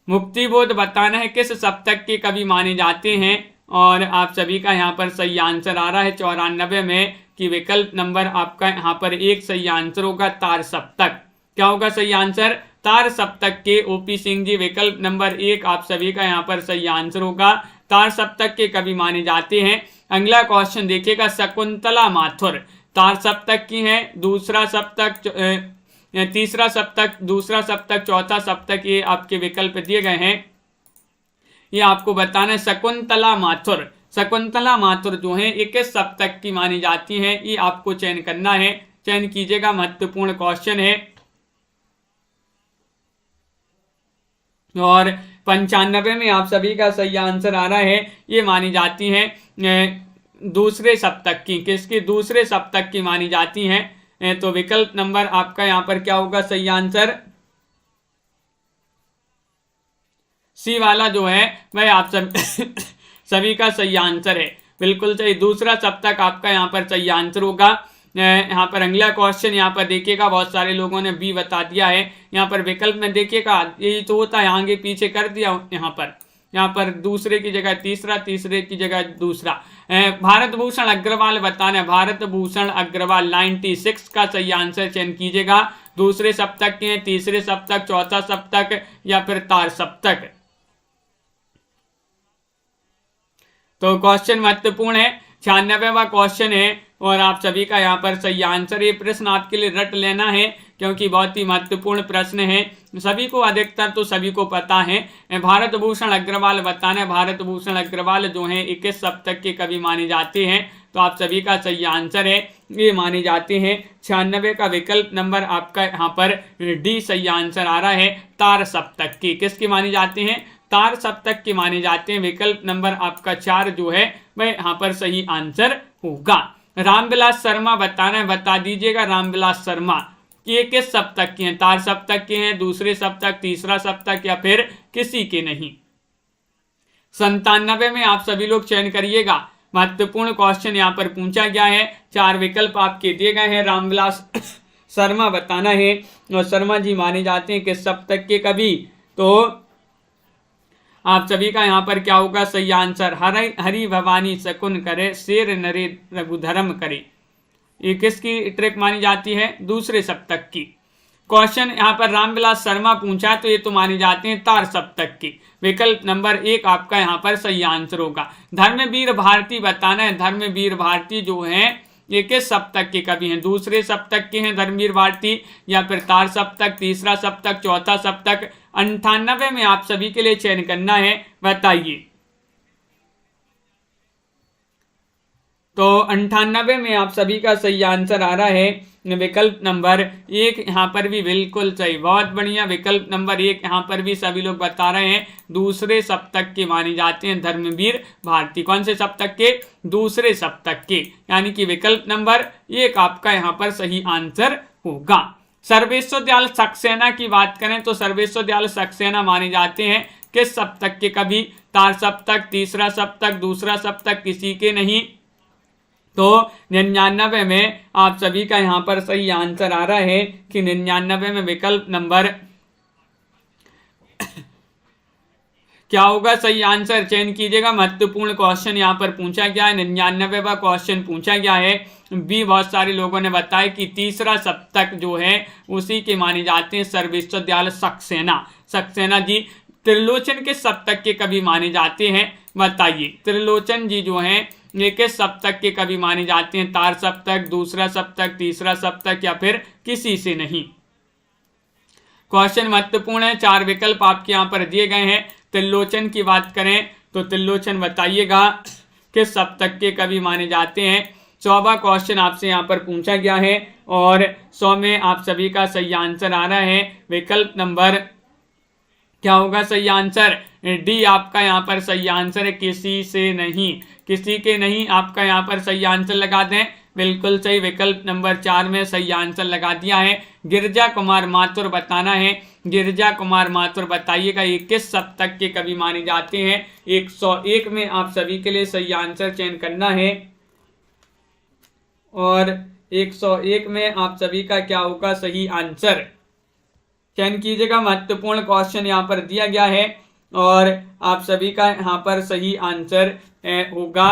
मुक्तिबोध बताना है किस सप्तक के कवि माने जाते हैं और आप सभी का यहाँ पर सही आंसर आ रहा है 94 में कि विकल्प नंबर आपका यहाँ पर एक सही आंसर होगा तार सप्तक। क्या होगा सही आंसर? तार सप्तक के ओपी सिंह जी। विकल्प नंबर 1 आप सभी का यहाँ पर सही आंसर होगा, तार सप्तक के कवि माने जाते हैं। अगला क्वेश्चन देखिएगा। शकुंतला माथुर तार सप्तक की है, दूसरा सप्तक, तीसरा सप्तक, दूसरा सप्तक, चौथा सप्तक, ये आपके विकल्प दिए गए हैं, ये आपको बताना है। शकुंतला माथुर जो है 21 सप्तक की मानी जाती है, ये आपको चयन करना है। चयन कीजिएगा, महत्वपूर्ण क्वेश्चन है। और 95 में आप सभी का सही आंसर आ रहा है, ये मानी जाती है दूसरे सप्तक की। किसकी? दूसरे सप्तक की मानी जाती हैं। तो विकल्प नंबर आपका यहाँ पर क्या होगा सही आंसर? सी वाला जो है वह आप सभी का सही आंसर है। बिल्कुल सही, दूसरा सप्तक आपका यहाँ पर सही आंसर होगा। यहाँ पर अगला क्वेश्चन यहाँ पर देखिएगा, बहुत सारे लोगों ने बी बता दिया है। यहाँ पर विकल्प में देखिएगा, यही तो होता है, आगे पीछे कर दिया। यहाँ पर दूसरे की जगह तीसरा, तीसरे की जगह दूसरा। भारत भूषण अग्रवाल बताना है। भारत भूषण अग्रवाल 96 का सही आंसर चयन कीजिएगा। दूसरे सप्तक के हैं, तीसरे सप्तक, चौथा सप्तक या फिर तार सप्तक। तो क्वेश्चन महत्वपूर्ण है, 96वां क्वेश्चन है और आप सभी का यहाँ पर सही आंसर। ये प्रश्न आपके लिए रट लेना है क्योंकि बहुत ही महत्वपूर्ण प्रश्न है। सभी को, अधिकतर तो सभी को पता है। भारत भूषण अग्रवाल बताना है। भारत भूषण अग्रवाल जो है 21 सप्तक के कवि माने जाते हैं। तो आप सभी का सही आंसर है, ये माने जाते हैं। 96 का विकल्प नंबर आपका यहाँ पर डी सही आंसर आ रहा है, तार सप्तक की। किसकी माने जाते हैं? तार सप्तक के माने जाते हैं। विकल्प नंबर आपका 4 जो है वह यहाँ पर सही आंसर होगा। रामविलास शर्मा बताना है, बता दीजिएगा। रामविलास शर्मा ये किस सप्तक के हैं? तार सप्तक के हैं, दूसरे सप्तक, तीसरा सप्तक या फिर किसी के नहीं। 97 में आप सभी लोग चयन करिएगा। महत्वपूर्ण क्वेश्चन यहाँ पर पूछा गया है। 4 विकल्प आपके दिए गए हैं। रामविलास शर्मा बताना है और शर्मा जी माने जाते हैं किस सप्तक के कवि। तो आप सभी का यहाँ पर क्या होगा सही आंसर? हरि भवानी शकुन करे, शेर नरे रघुधर्म करे। ये किसकी ट्रिक मानी जाती है? दूसरे सप्तक की। क्वेश्चन यहाँ पर रामविलास शर्मा पूछा तो ये तो माने जाते हैं तार सप्तक की। विकल्प नंबर 1 आपका यहाँ पर सही आंसर होगा। धर्मवीर भारती बताना है। धर्मवीर भारती जो है ये किस सप्तक के कवि हैं? दूसरे सप्तक के हैं धर्मवीर भारती या फिर तार सप्तक, तीसरा सप्तक, चौथा सप्तक। 98 में आप सभी के लिए चयन करना है, बताइए। तो 98 में आप सभी का सही आंसर आ रहा है विकल्प नंबर 1। यहाँ पर भी बिल्कुल सही, बहुत बढ़िया। विकल्प नंबर 1 यहाँ पर भी सभी लोग बता रहे हैं, दूसरे सप्तक के माने जाते हैं धर्मवीर भारती। कौन से सप्तक के? दूसरे सप्तक के, यानी कि विकल्प नंबर 1 आपका यहाँ पर सही आंसर होगा। सर्वेश्वर दयाल सक्सेना की बात करें तो सर्वेश्वर दयाल सक्सेना माने जाते हैं किस सप्तक के कवि? तार सप्तक, तीसरा सप्तक, दूसरा सप्तक, किसी के नहीं। तो 99 में आप सभी का यहाँ पर सही आंसर आ रहा है कि 99 में विकल्प नंबर क्या होगा सही आंसर? चयन कीजिएगा। महत्वपूर्ण क्वेश्चन यहाँ पर पूछा गया है, 99वां क्वेश्चन पूछा गया है। भी बहुत सारे लोगों ने बताया कि तीसरा सप्तक जो है उसी के माने जाते हैं सर्वेश्वर दयाल सक्सेना। सक्सेना जी त्रिलोचन के सप्तक के कवि माने जाते हैं? बताइए, त्रिलोचन जी जो हैं ये किस सप्तक के कवि माने जाते हैं? तार सप्तक, दूसरा सप्तक, तीसरा सप्तक या फिर किसी से नहीं। क्वेश्चन महत्वपूर्ण है, 4 विकल्प आपके यहाँ पर दिए गए हैं। त्रिलोचन की बात करें तो त्रिलोचन बताइएगा किस सप्तक के कवि माने जाते हैं। 100वां क्वेश्चन आपसे यहाँ पर पूछा गया है और 100 में आप सभी का सही आंसर आ रहा है विकल्प नंबर क्या होगा सही आंसर? डी आपका यहाँ पर सही आंसर है, किसी से नहीं। किसी के नहीं आपका यहाँ पर सही आंसर लगा दें, बिल्कुल सही। विकल्प नंबर 4 में सही आंसर लगा दिया है। गिरिजा कुमार माथुर बताना है। गिरिजा कुमार माथुर बताइएगा ये किस सप्तक के कवि माने जाते हैं? 101 में आप सभी के लिए सही आंसर चयन करना है और 101 में आप सभी का क्या होगा सही आंसर? चयन कीजिएगा। महत्वपूर्ण क्वेश्चन यहाँ पर दिया गया है और आप सभी का यहाँ पर सही आंसर होगा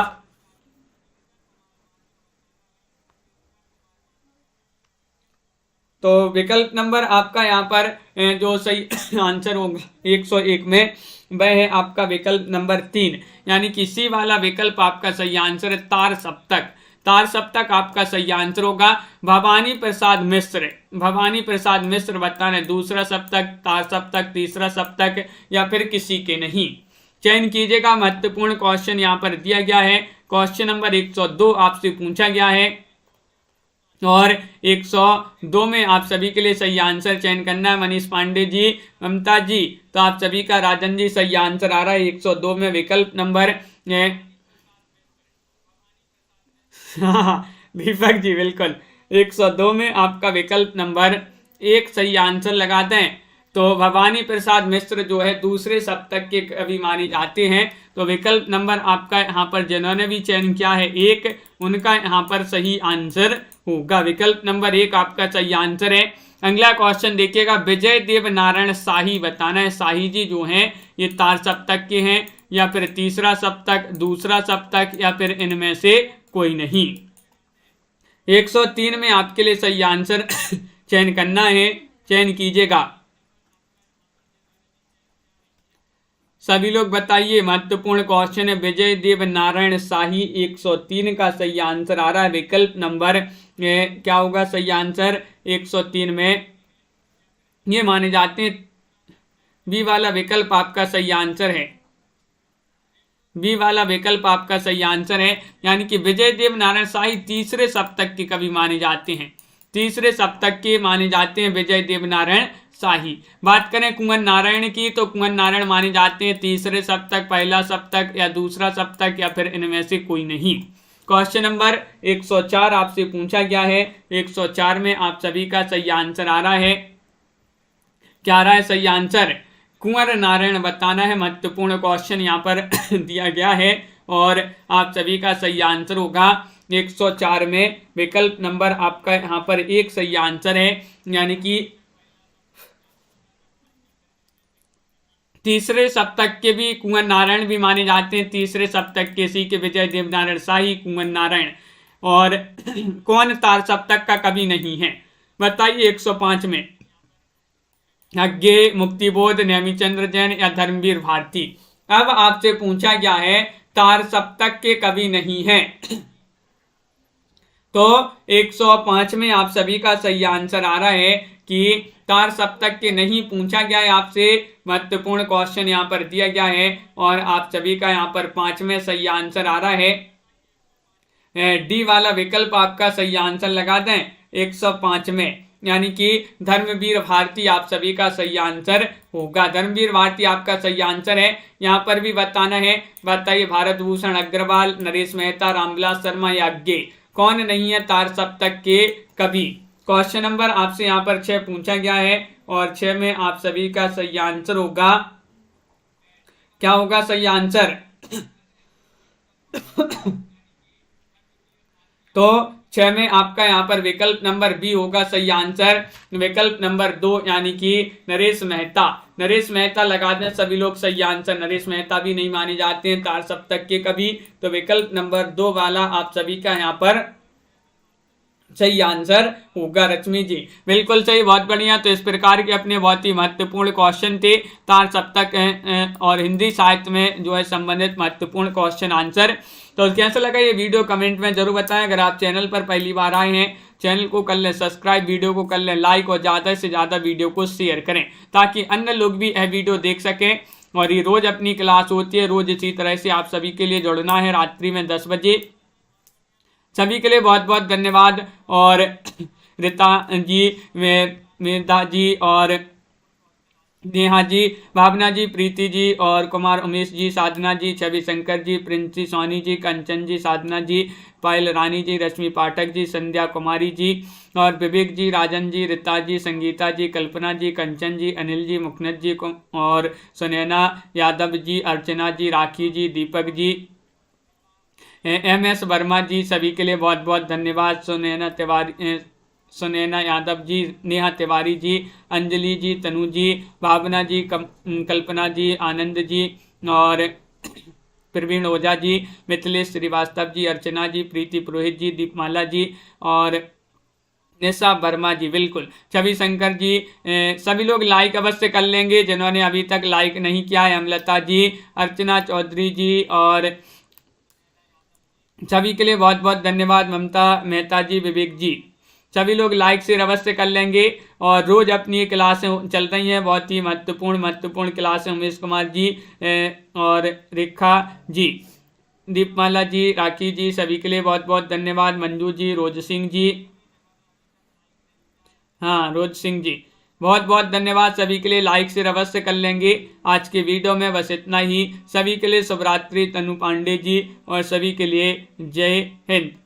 तो विकल्प नंबर आपका यहाँ पर जो सही आंसर होगा 101 में वह है आपका विकल्प नंबर 3, यानी कि सी वाला विकल्प आपका सही आंसर है तार सप्तक। तार सप्तक आपका सही आंसर होगा। भवानी प्रसाद मिश्र, भवानी प्रसाद मिश्र बताना है दूसरा सप्तक, तार सप्तक, तीसरा सप्तक या फिर किसी के नहीं। चयन कीजिएगा। महत्वपूर्ण क्वेश्चन यहाँ पर दिया गया है। क्वेश्चन नंबर 102 आपसे पूछा गया है और 102 में आप सभी के लिए सही आंसर चयन करना है। मनीष पांडे जी, ममता जी, तो आप सभी का राजन जी सही आंसर आ रहा है 102 में विकल्प नंबर दीपक जी बिल्कुल 102 में आपका विकल्प नंबर 1 सही आंसर लगा दें। तो भवानी प्रसाद मिश्र जो है दूसरे सप्तक के कवि माने जाते हैं। तो विकल्प नंबर आपका यहाँ पर जिन्होंने भी चयन किया है 1, उनका यहाँ पर सही आंसर होगा। विकल्प नंबर 1 आपका सही आंसर है। अगला क्वेश्चन देखिएगा। विजय देव नारायण शाही बताना है। शाही जी जो हैं ये तार सप्तक के हैं या फिर तीसरा सप्तक, दूसरा सप्तक या फिर इनमें से कोई नहीं। 103 में आपके लिए सही आंसर चयन करना है, चयन कीजिएगा। सभी लोग बताइए। महत्वपूर्ण क्वेश्चन है। विजय देव नारायण शाही 103 का सही आंसर आ रहा है। विकल्प नंबर क्या होगा सही आंसर? 103 में ये माने जाते हैं। बी वाला विकल्प आपका सही आंसर है। बी वाला विकल्प आपका सही आंसर है, यानी कि विजय देव नारायण शाही तीसरे सप्तक के कवि माने जाते हैं। तीसरे सप्तक के माने जाते हैं विजय देव नारायण शाही। बात करें कुंवर नारायण की तो कुंवर नारायण माने जाते हैं तीसरे सप्तक, पहला सप्तक या दूसरा सप्तक या फिर इनमें से कोई नहीं। क्वेश्चन नंबर 104 आपसे पूछा गया है। 104 में आप सभी का सही आंसर आ रहा है। क्या आ रहा है सही आंसर? कुंवर नारायण बताना है। महत्वपूर्ण क्वेश्चन यहाँ पर दिया गया है और आप सभी का सही आंसर होगा 104 में विकल्प नंबर आपका यहाँ पर 1 सही आंसर है, यानी कि तीसरे सप्तक के भी कुंवर नारायण भी माने जाते हैं। तीसरे सप्तक के सी के विजय देव नारायण शाही, कुंवर नारायण। और कौन तार सप्तक का कवि नहीं है बताइए? 105 में अज्ञे, मुक्तिबोध, नेमिचंद्र जैन या धर्मवीर भारती। अब आपसे पूछा गया है तार सप्तक के कवि नहीं है तो 105 में आप सभी का सही आंसर आ रहा है कि तार सप्तक के नहीं पूछा गया है आपसे। महत्वपूर्ण क्वेश्चन यहाँ पर दिया गया है और आप सभी का यहाँ पर 5 में सही आंसर आ रहा है। डी वाला विकल्प आपका सही आंसर लगा दें 105 में, यानी कि धर्मवीर भारती आप सभी का सही आंसर होगा। धर्मवीर भारती आपका सही आंसर है। यहाँ पर भी बताना है, बताइए भारत भूषण अग्रवाल, नरेश मेहता, रामविलास शर्मा या गे, कौन नहीं है तार सप्तक के कवि। क्वेश्चन नंबर आपसे यहाँ पर 6 पूछा गया है और 6 में आप सभी का सही आंसर होगा, क्या होगा सही आंसर तो 6 में आपका यहाँ पर विकल्प नंबर बी होगा सही आंसर। विकल्प नंबर 2 यानी कि नरेश मेहता, नरेश मेहता लगा दें सभी लोग सही आंसर। नरेश मेहता भी नहीं माने जाते हैं तार सप्तक के कवि, तो विकल्प नंबर 2 वाला आप सभी का यहाँ पर सही आंसर होगा। रश्मि जी बिल्कुल सही, बहुत बढ़िया। तो इस प्रकार के अपने बहुत ही महत्वपूर्ण क्वेश्चन थे तार सप्तक और हिंदी साहित्य में जो है संबंधित महत्वपूर्ण क्वेश्चन आंसर। तो कैसा लगा ये वीडियो कमेंट में जरूर बताएं। अगर आप चैनल पर पहली बार आए हैं, चैनल को कर लें सब्सक्राइब, वीडियो को कर लें लाइक और ज़्यादा से ज़्यादा वीडियो को शेयर करें ताकि अन्य लोग भी यह वीडियो देख सकें। और ये रोज़ अपनी क्लास होती है, रोज़ इसी तरह से आप सभी के लिए जुड़ना है रात्रि में 10 बजे। सभी के लिए बहुत बहुत धन्यवाद। और रीता जी, मेधा जी और नेहा जी, भावना जी, प्रीति जी और कुमार उमेश जी, साधना जी, छवि शंकर जी, प्रिंसी सोनी जी, कंचन जी, साधना जी, पायल रानी जी, रश्मि पाठक जी, संध्या कुमारी जी और विवेक जी, राजन जी, रीता जी, संगीता जी, कल्पना जी, कंचन जी, अनिल जी, मुखनत जी और सुनैना यादव जी, अर्चना जी, राखी जी, दीपक जी, MS वर्मा जी, सभी के लिए बहुत बहुत धन्यवाद। सुनैना तिवारी, सुनैना यादव जी, नेहा तिवारी जी, अंजलि जी, तनु जी, भावना जी, कल्पना जी, आनंद जी और प्रवीण ओझा जी, मिथिलेश श्रीवास्तव जी, अर्चना जी, प्रीति पुरोहित जी, दीपमाला जी और निशा वर्मा जी, बिल्कुल छवि शंकर जी। सभी लोग लाइक अवश्य कर लेंगे जिन्होंने अभी तक लाइक नहीं किया है। अमलता जी, अर्चना चौधरी जी और सभी के लिए बहुत बहुत धन्यवाद। ममता मेहता जी, विवेक जी, सभी लोग लाइक से अवश्य कर लेंगे। और रोज अपनी क्लासें चल रही हैं, बहुत ही महत्वपूर्ण क्लासें। उमेश कुमार जी और रेखा जी, दीपमाला जी, राखी जी, सभी के लिए बहुत बहुत धन्यवाद। मंजू जी, रोज सिंह जी, हाँ रोज सिंह जी, बहुत बहुत धन्यवाद। सभी के लिए लाइक से अवश्य कर लेंगे। आज के वीडियो में बस इतना ही। सभी के लिए शुभरात्रि। तनु पांडे जी और सभी के लिए जय हिंद।